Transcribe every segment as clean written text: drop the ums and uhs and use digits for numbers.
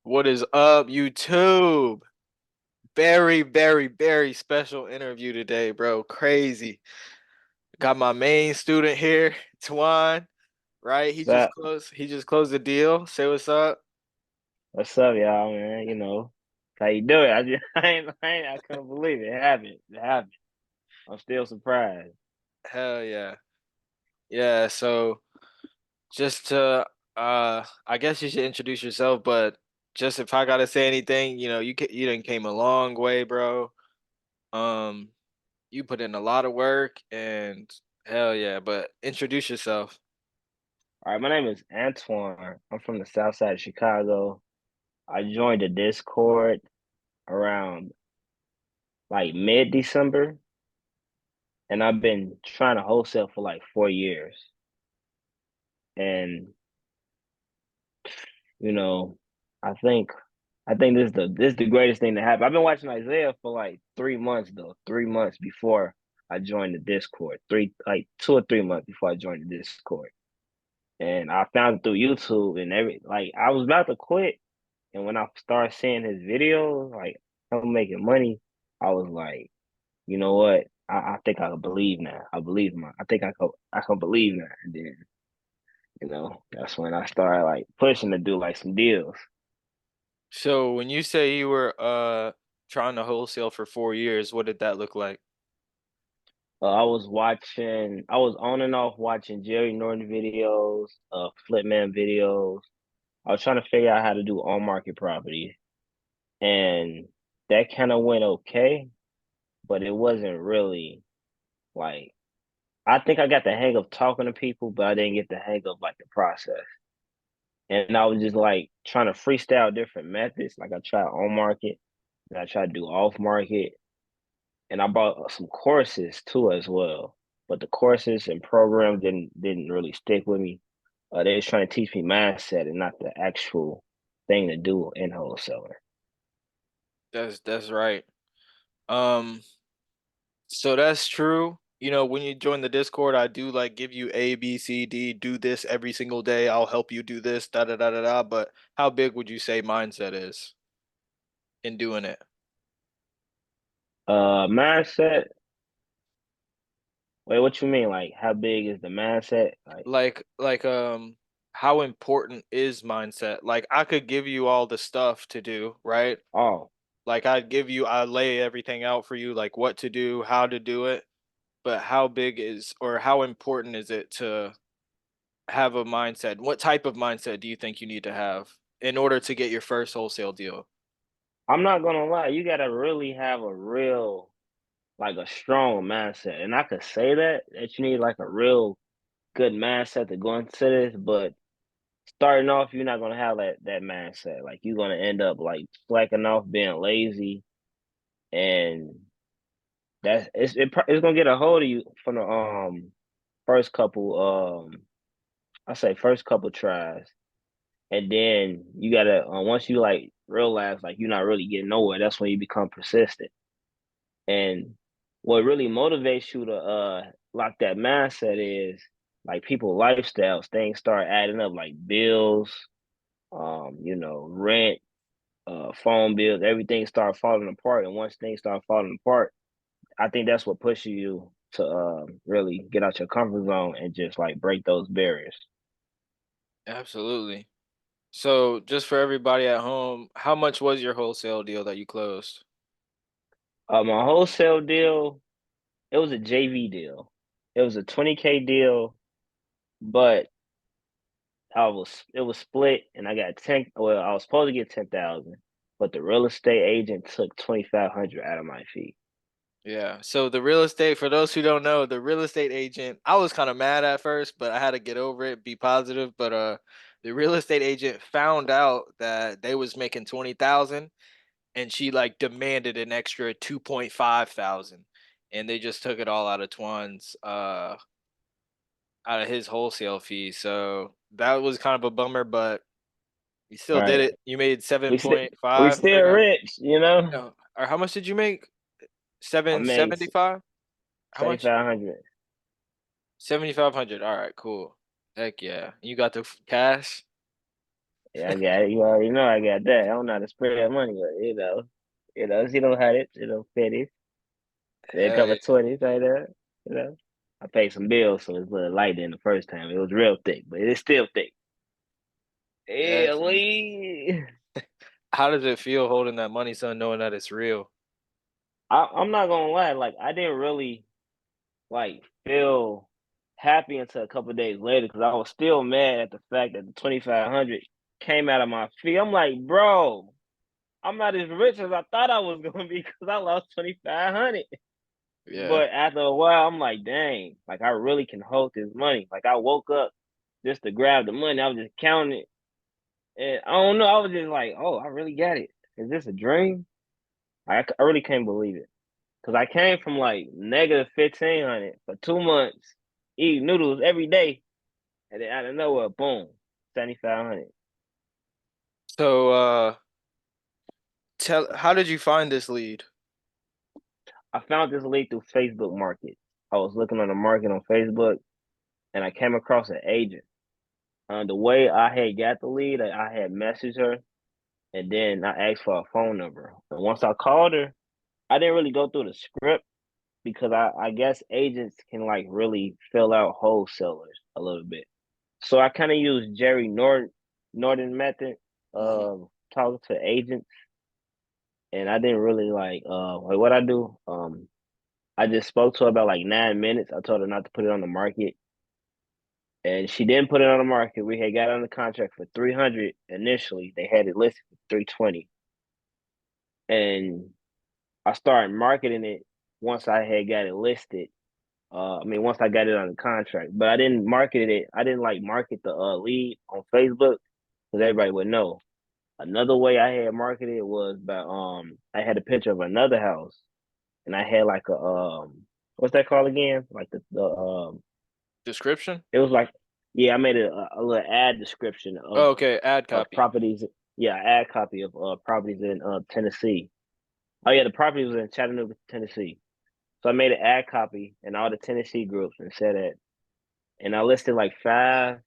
What is up, YouTube? Very, very, very special interview today, bro. Crazy. Got my main student here, Twan, right? What's He just closed the deal. Say what's up. what's up, y'all, man? How you doing? I couldn't believe it. It happened. It happened. I'm still surprised. Hell yeah. Yeah, so just to I guess you should introduce yourself, but just if I gotta say anything, you done came a long way, bro. Um, you put in a lot of work and hell yeah, but introduce yourself. All right, my name is Antoine. I'm from the south side of Chicago. I joined the Discord around like mid-December, and I've been trying to wholesale for like 4 years. And you know, I think I think this is the greatest thing to happen. I've been watching Isaiah for like 3 months though. 3 months before I joined the Discord. 2 or 3 months before I joined the Discord. And I found it through YouTube and I was about to quit. And when I started seeing his videos, like him making money, I was like, you know what? I think I can believe now. I think I can believe now. And then, that's when I started like pushing to do like some deals. So when you say you were trying to wholesale for 4 years, what did that look like? I was on and off watching Jerry Norton videos, Flipman videos. I was trying to figure out how to do on market property, and that kind of went okay, but it wasn't really like I think I got the hang of talking to people, but I didn't get the hang of like the process. And I was just like trying to freestyle different methods. Like I tried on market, and I tried to do off market, and I bought some courses too as well. But the courses and programs didn't really stick with me. They was trying to teach me mindset and not the actual thing to do in wholesaling. That's right. Um, so that's true. You know, when you join the Discord, I do like give you A, B, C, D, do this every single day. I'll help you do this, da da da da da. But how big would you say mindset is in doing it? Mindset. Wait, what you mean? Like, how big is the mindset? Like, Like how important is mindset? Like I could give you all the stuff to do, right? oh, Like I lay everything out for you, like what to do, how to do it. But how big is or how important is it to have a mindset? What type of mindset do you think you need to have in order to get your first wholesale deal? I'm not gonna lie. You gotta really have like a strong mindset, and I could say that you need like a real good mindset to go into this. But starting off, you're not gonna have that mindset. Like, you're gonna end up like slacking off, being lazy, and it's gonna get a hold of you from the first couple I say first couple tries, and then you gotta once you like realize like you're not really getting nowhere, that's when you become persistent. And what really motivates you to lock that mindset is like people lifestyles. Things start adding up, like bills, rent, phone bills, everything start falling apart. And once things start falling apart, I think that's what pushes you to really get out your comfort zone and just like break those barriers. Absolutely. So, just for everybody at home, how much was your wholesale deal that you closed? My wholesale deal, it was a JV deal. It was a 20K deal, but it was split, and I got 10. Well, I was supposed to get 10,000, but the real estate agent took 2,500 out of my fee. Yeah. So the real estate, for those who don't know, the real estate agent, I was kind of mad at first, but I had to get over it, be positive. But the real estate agent found out that they was making 20,000 and she like demanded an extra 2.5 thousand. And they just took it all out of Twan's out of his wholesale fee. So that was kind of a bummer, but you still did Right? it. You made We still 7.5 still or not? rich. No. Or how much did you make? I made 775? How much? 7,500. 7,500. All right, cool. Heck yeah. You got the cash? Yeah, I got it. You already know I got that. I don't know how to spread money, but you know how it, 50, a Hell couple yeah. of 20s right there, you know. I paid some bills, so it's a little light than the first time. It was real thick, but it's still thick. Yeah, Yeah, son. we. How does it feel holding that money, son, knowing that it's real? I'm not gonna lie, like I didn't really like feel happy until a couple of days later because I was still mad at the fact that the 2,500 came out of my fee. I'm like, bro, I'm not as rich as I thought I was gonna be because I lost 2,500. Yeah. But after a while, I'm like, dang, like I really can hold this money. Like I woke up just to grab the money. I was just counting it, and I don't know. I was just like, oh, I really got it. Is this a dream? I really can't believe it. Cause I came from like negative 1,500 for 2 months, eating noodles every day, and then out of nowhere, boom, 7,500. So, how did you find this lead? I found this lead through Facebook Market. I was looking on the market on Facebook, and I came across an agent. The way I had got the lead, I had messaged her, and then I asked for a phone number. And once I called her, I didn't really go through the script because I guess agents can like really fill out wholesalers a little bit. So I kind of used Norton method Hmm. of talking to agents, and I didn't really like what I do. I just spoke to her about like 9 minutes. I told her not to put it on the market, and she didn't put it on the market. We had got on the contract for 300 initially. They had it listed for 320, and I started marketing it once I had got it listed. Once I got it on the contract, but I didn't market it. I didn't like market the lead on Facebook because everybody would know. Another way I had marketed was by I had a picture of another house and I had like a what's that called again? Like the Description? it was like yeah, I made a little ad description Oh, okay, ad of copy. properties. Yeah, ad copy of properties in Tennessee. Oh yeah, the property was in Chattanooga, Tennessee. So I made an ad copy in all the Tennessee groups and said that, and I listed like 5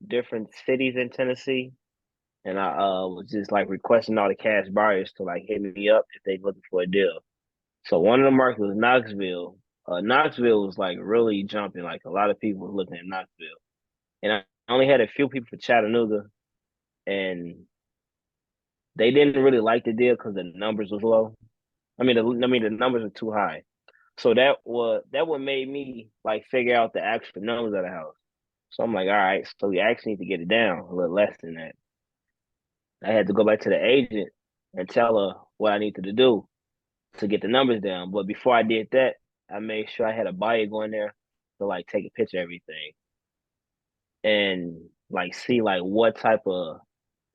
different cities in Tennessee, and I was just like requesting all the cash buyers to like hit me up if they looking for a deal. So one of the markets was Knoxville. Knoxville was like really jumping. Like a lot of people were looking at Knoxville, and I only had a few people for Chattanooga, and they didn't really like the deal because the numbers was low. The numbers were too high. So that what made me like figure out the actual numbers of the house. So I'm like, all right, so we actually need to get it down a little less than that. I had to go back to the agent and tell her what I needed to do to get the numbers down. But before I did that, I made sure I had a buyer go in there to like take a picture of everything and like see like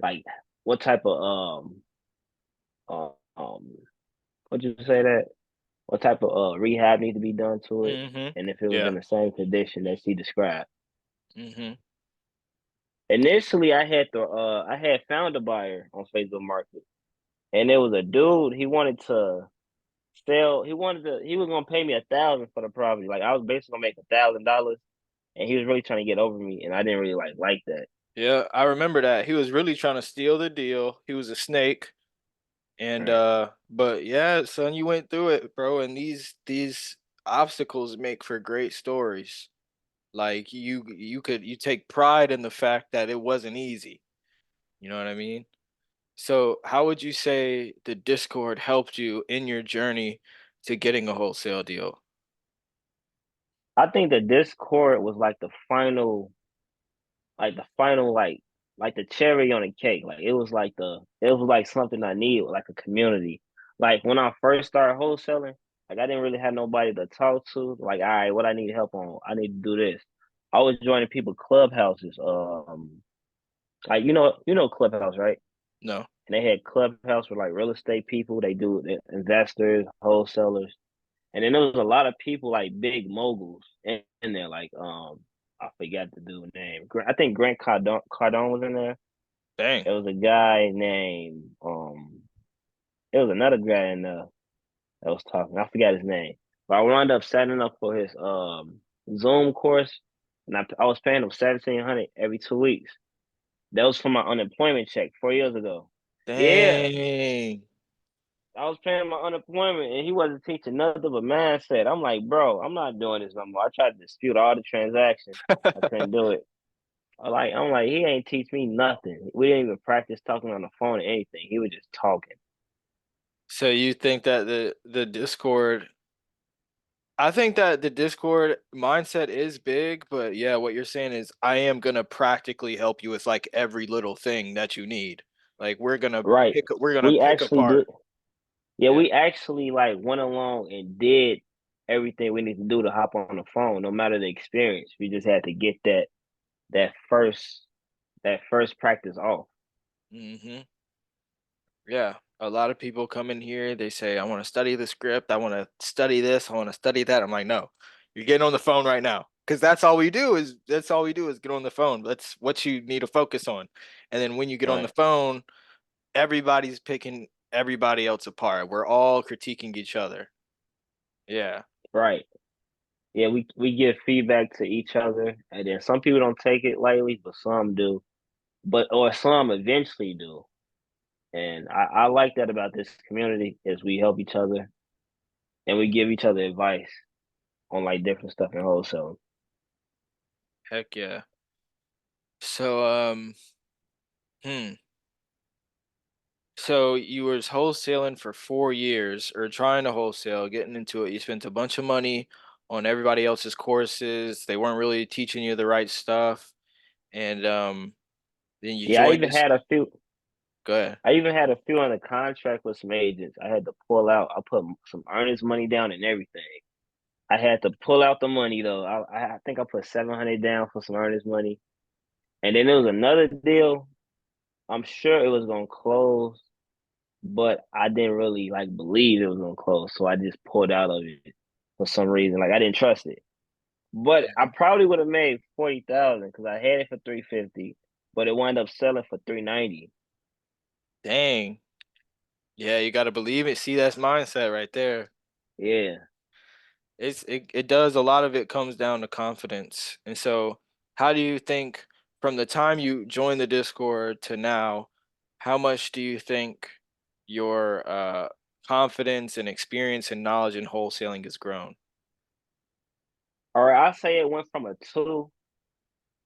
like what type of uh, um what you say that what type of rehab need to be done to it Hmm. and if it was Yeah. in the same condition that she described. Hmm. Initially I had found a buyer on Facebook Market and it was a dude he wanted to he was gonna pay me 1,000 for the property. Like I was basically gonna make $1,000 and he was really trying to get over me and I didn't really like that. Yeah, I remember that. He was really trying to steal the deal. He was a snake. And Right. but yeah, son, you went through it, bro, and these obstacles make for great stories. Like you take pride in the fact that it wasn't easy. You know what I mean? So, how would you say the Discord helped you in your journey to getting a wholesale deal? I think that Discord was like the final like the cherry on the cake. Like it was like something I needed, like a community. Like when I first started wholesaling, like I didn't really have nobody to talk to. Like, all right, what I need help on, I need to do this. I was joining people clubhouses. Like you know Clubhouse, right? No. And they had Clubhouse for like real estate people. They do investors, wholesalers, and then there was a lot of people like big moguls in there. Like I forgot the dude's name. I think Grant Cardone was in there. Dang. There was a guy named there was another guy in there that was talking. I forgot his name. But I wound up signing up for his Zoom course and I was paying him 1,700 every 2 weeks. That was for my unemployment check 4 years ago. Yeah, Dang. I was paying my unemployment and he wasn't teaching nothing but mindset. I'm like, bro, I'm not doing this no more. I tried to dispute all the transactions. I couldn't do it. I'm like, he ain't teach me nothing. We didn't even practice talking on the phone or anything. He was just talking. So you think that the Discord I think that the Discord mindset is big, but yeah, what you're saying is I am gonna practically help you with like every little thing that you need. Like Right. we're gonna We pick actually apart. did. Yeah, Yeah. we actually like went along and did everything we need to do to hop on the phone, no matter the experience. We just had to get that first that first practice off. Hmm. Yeah. A lot of people come in here, they say, I want to study the script, I want to study this, I want to study that. I'm like, no, you're getting on the phone right now. Because that's all we do is get on the phone. That's what you need to focus on. And then when you get on the Right. phone, everybody's picking everybody else apart. We're all critiquing each other. Yeah. Right. Yeah, we give feedback to each other, and then some people don't take it lightly, but some do. But or some eventually do. And I like that about this community is we help each other and we give each other advice on like different stuff in wholesale. Heck yeah. So hmm. So you was wholesaling for 4 years or trying to wholesale, getting into it. You spent a bunch of money on everybody else's courses. They weren't really teaching you the right stuff. And then you Yeah, joined this. Go ahead. I even had a few on the contract with some agents. I had to pull out. I put some earnest money down and everything. I had to pull out the money though. I think I put 700 down for some earnest money, and then there was another deal. I'm sure it was gonna close, but I didn't really like believe it was gonna close, so I just pulled out of it for some reason. Like I didn't trust it, but I Yeah. probably would have made 40,000 because I had it for 350, but it wound up selling for 390. Dang. Yeah, you got to believe it. See, that's mindset right there. Yeah. It does a lot of it comes down to confidence. And so, how do you think from the time you joined the Discord to now, how much do you think your confidence and experience and knowledge in wholesaling has grown? Or I say it went from a 2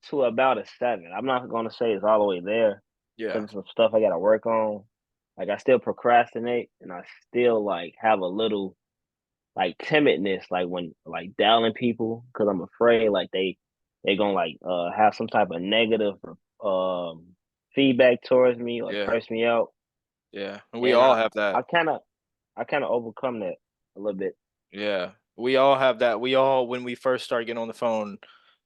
to about a 7. I'm not gonna say it's all the way there because Yeah. there's some stuff I gotta work on. Like I still procrastinate and I still like have a little like timidness, like when like dialing people because I'm afraid like they gonna like have some type of negative um feedback towards me or Yeah. curse me out. Yeah. And we And all have that. I kind of I kind of overcome that a little bit. Yeah. We all have that. We all when we first start getting on the phone,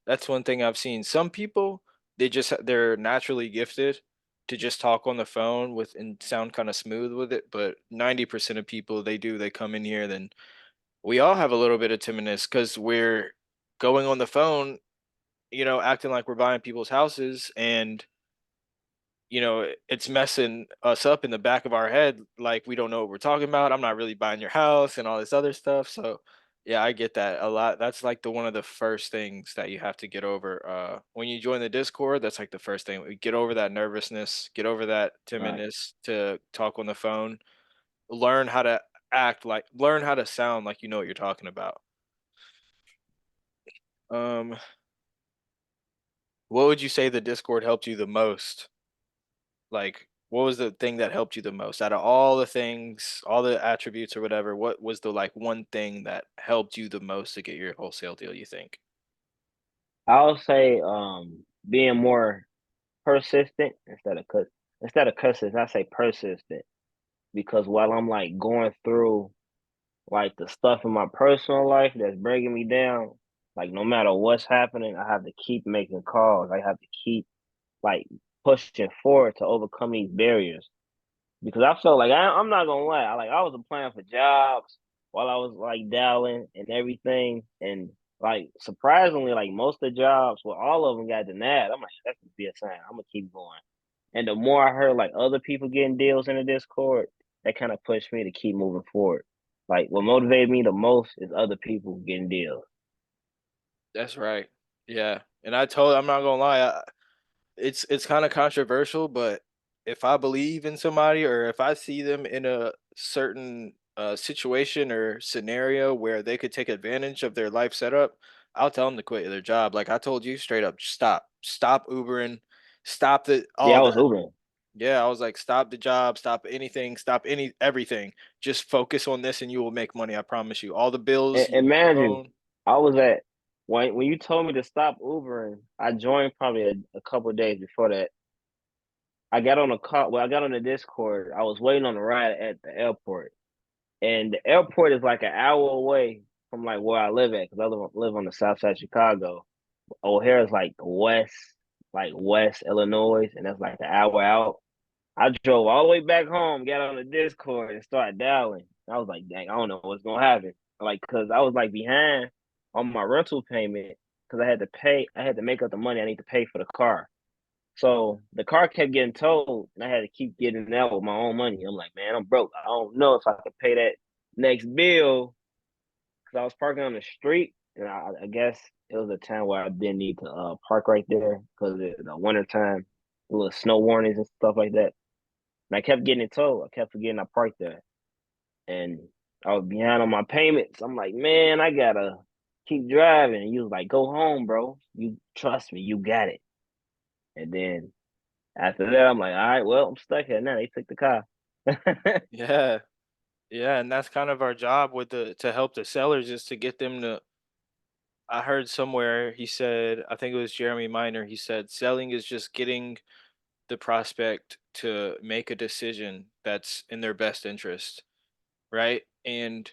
that's one thing I've seen. Some people, they're naturally gifted to just talk on the phone with and sound kind of smooth with it, but 90% of people they come in here then we all have a little bit of timidness cuz we're going on the phone, acting like we're buying people's houses and it's messing us up in the back of our head, like we don't know what we're talking about. I'm not really buying your house and all this other stuff. So, yeah, I get that a lot. That's like the one of the first things that you have to get over. When you join the Discord, that's like the first thing. Get over that nervousness, get over that Right. timidness to talk on the phone. Learn how to learn how to sound like you know what you're talking about. Um, what would you say the Discord helped you the most? Like, what was the thing that helped you the most out of all the things, all the attributes or whatever? What was the like one thing that helped you the most to get your wholesale deal, you think? I'll say being more persistent instead of cussing, I say persistent because while I'm like going through like the stuff in my personal life that's bringing me down, like no matter what's happening, I have to keep making calls. I have to keep like pushing forward to overcome these barriers because I felt like I'm not gonna lie, I was applying for jobs while I was like dialing and everything, and like surprisingly, like most of the jobs, well, all of them got denied. I'm like, that could be a sign. I'm gonna keep going. And the more I heard like other people getting deals in the Discord, that kind of pushed me to keep moving forward. Like what motivated me the most is other people getting deals. That's right. Yeah. And I'm not gonna lie. it's kind of controversial, but if I believe in somebody or if I see them in a certain situation or scenario where they could take advantage of their life setup, I'll tell them to quit their job. Like I told you straight up, stop Ubering, stop the Yeah, all I was that. Ubering. Yeah, I was like, stop the job, stop anything, stop everything. Just focus on this, and you will make money. I promise you. All the bills, And your mind you, phone. I was at when you told me to stop Ubering, I joined probably a couple of days before that. I got on a call. Well, I got on the Discord. I was waiting on the ride at the airport, and the airport is like an hour away from like where I live at because I live on the south side of Chicago. O'Hare is like West Illinois, and that's like an hour out. I drove all the way back home, got on the Discord, and started dialing. I was like, dang, I don't know what's gonna happen. Like, cause I was like behind on my rental payment because I had to make up the money I need to pay for the car. So the car kept getting towed, and I had to keep getting it out with my own money. I'm like, man, I'm broke. I don't know if I could pay that next bill because I was parking on the street, and I guess it was a time where I didn't need to park right there because the winter time, little snow warnings and stuff like that. And I kept getting it towed. I kept forgetting I parked there, and I was behind on my payments. I'm like, man, I gotta keep driving. And he was like, go home, bro. You trust me, you got it. And then after that, I'm like, all right, well, I'm stuck here now. They took the car. Yeah, yeah, and that's kind of our job with the to help the sellers is to get them to. I heard somewhere he said, I think it was Jeremy Miner. He said selling is just getting the prospect to make a decision that's in their best interest, right? And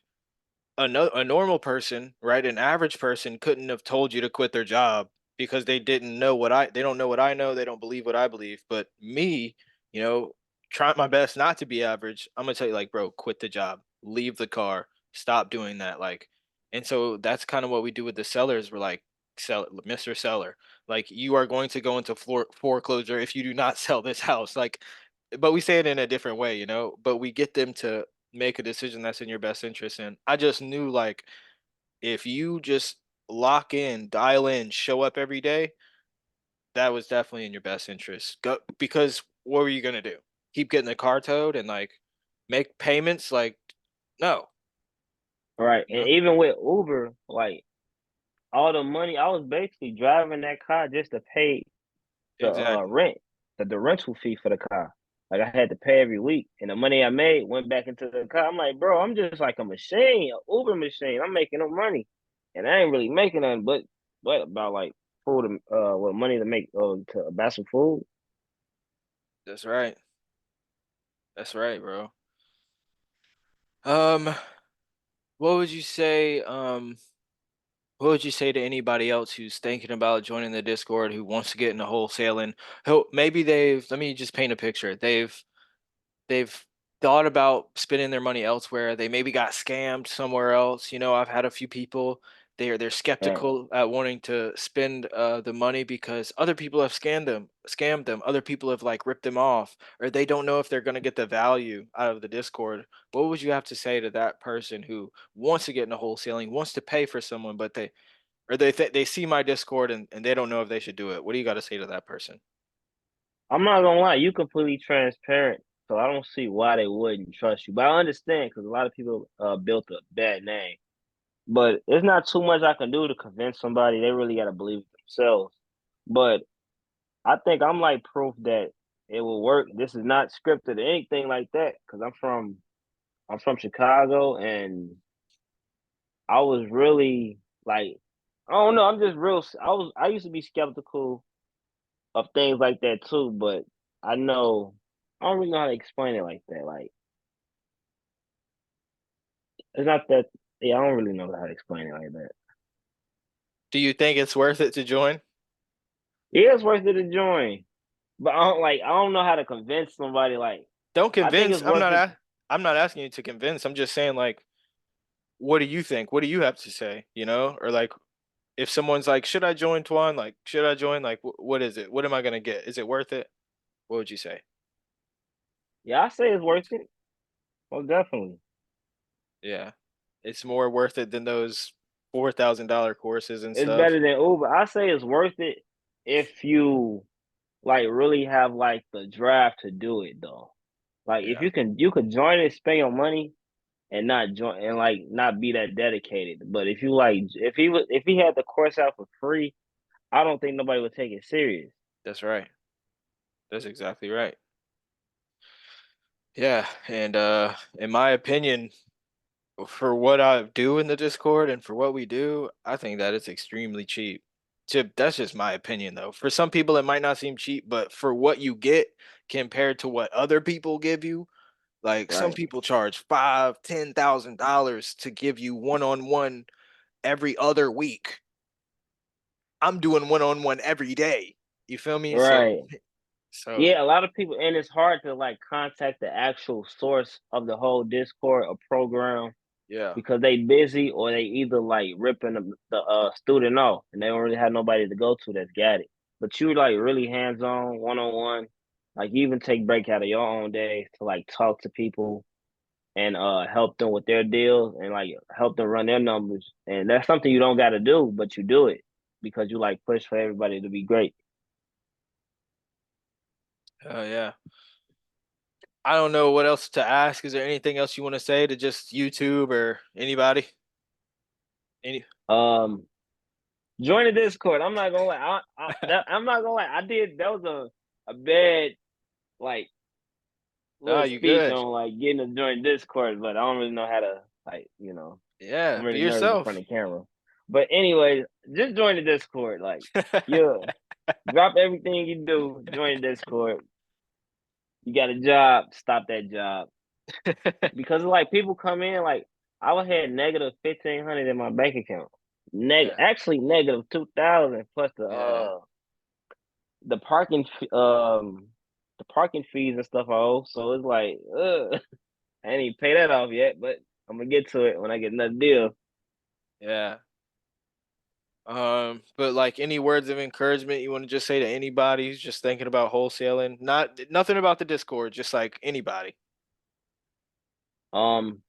a normal person, right, an average person couldn't have told you to quit their job because they don't know what I know, they don't believe what I believe. But me, you know, trying my best not to be average, I'm gonna tell you like, bro, quit the job, leave the car, stop doing that. Like, and so that's kind of what we do with the sellers. We're like, sell Mr. Seller, like you are going to go into foreclosure if you do not sell this house. Like, but we say it in a different way, but we get them to make a decision that's in your best interest. And I just knew like if you just lock in, dial in, show up every day, that was definitely in your best interest. Go because what were you gonna do? Keep getting the car towed and like make payments? Like no, Right. you And know? even with Uber, like all the money, I was basically driving that car just to pay the Exactly. rent, the rental fee for the car. Like I had to pay every week, and the money I made went back into the car. I'm like, bro, I'm just like a machine, a Uber machine. I'm making no money, and I ain't really making nothing but about like food, what money to make to buy some food. That's right. That's right, bro. Um, what would you say? What would you say to anybody else who's thinking about joining the Discord who wants to get into wholesaling? Who maybe they've let me just paint a picture. They've thought about spending their money elsewhere. They maybe got scammed somewhere else. I've had a few people. They're Right. skeptical at wanting to spend the money because other people have scammed them. Other people have like ripped them off, or they don't know if they're going to get the value out of the Discord. What would you have to say to that person who wants to get into wholesaling, wants to pay for someone, but they see my Discord and they don't know if they should do it? What do you got to say to that person? I'm not gonna lie, you completely transparent, so I don't see why they wouldn't trust you. But I understand because a lot of people built a bad name. But it's not too much I can do to convince somebody. They really got to believe it themselves. But I think I'm like proof that it will work. This is not scripted or anything like that because I'm from Chicago, and I was really like, I don't know. I'm just real. I used to be skeptical of things like that too, but I know I don't really know how to explain it like that. Like it's not that. Yeah, I don't really know how to explain it like that. Do you think it's worth it to join? Yeah, it's worth it to join. But I don't know how to convince somebody. Like Don't I think convince. it's worth it. I'm not asking you to convince. I'm just saying like what do you think? What do you have to say, Or like if someone's like, "Should I join Twan?" Like, "Should I join?" Like, what is it? What am I going to get? Is it worth it? What would you say? Yeah, I say it's worth it. Well, definitely, Yeah. It's more worth it than those $4,000 courses and it's stuff. better than Uber. I say it's worth it if you like really have like the drive to do it though. Like if Yeah, you could join it, spend your money, and not join and like not be that dedicated. But if you like, if he had the course out for free, I don't think nobody would take it serious. that's right. That's exactly right. Yeah, and in my opinion, for what I do in the Discord and for what we do, I think that it's extremely cheap. That's just my opinion though. For some people it might not seem cheap, but for what you get compared to what other people give you, like some Right, people charge five, $10,000 to give you one on one every other week. I'm doing one on one every day. You feel me? So right. so Yeah, a lot of people, and it's hard to like contact the actual source of the whole Discord or program yeah. because they busy or they either like ripping the student off and they don't really have nobody to go to that's got it. But you like really hands on, one on one, like you even take break out of your own day to like talk to people and help them with their deals and like help them run their numbers. And that's something you don't got to do, but you do it because you like push for everybody to be great. Oh yeah. I don't know what else to ask. Is there anything else you want to say to just YouTube or anybody? Any Um, Join the Discord. I'm not gonna lie. I'm not gonna lie. I did that was a bad like No, little you speech good. on like getting to join Discord, but I don't really know how to like I'm Yeah, be really nervous in front yourself. of camera. But anyway, just join the Discord. Like, yeah, drop everything you do. Join the Discord. You got a job, stop that job. Because like people come in like I was had negative 1,500 in my bank account. Yeah, Actually negative 2,000 plus yeah, the parking the parking fees and stuff I owe. So it's like, I ain't even pay that off yet, but I'm gonna get to it when I get another deal. yeah. But like any words of encouragement you want to just say to anybody who's just thinking about wholesaling? Not nothing about the Discord, just like anybody.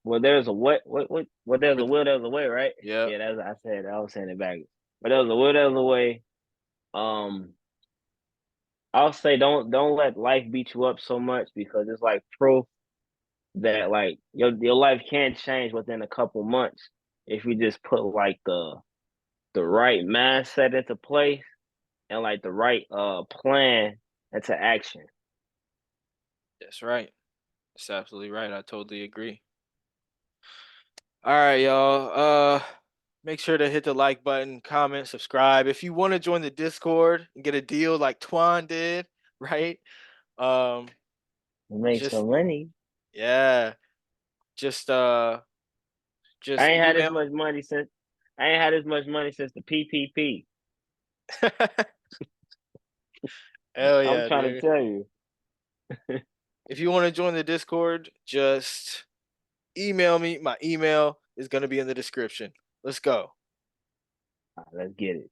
Well, there's a what there's a With will, there's a way, right? yeah, Yeah, that's I was saying it back. But there's a will, there's a way. Um, I'll say don't let life beat you up so much because it's like proof that like your life can change within a couple months if you just put like the right mindset into place and like the right plan into action. that's right. That's absolutely right. I totally agree. All right, y'all. Make sure to hit the like button, comment, subscribe. If you want to join the Discord and get a deal like Twan did, right? Um, Make just some money. yeah, just I just ain't had this email. much money since I ain't had this much money since the PPP. Hell I'm yeah, trying to dude. tell you. If you want to join the Discord, just email me. My email is gonna be in the description. Let's go. Let's get it.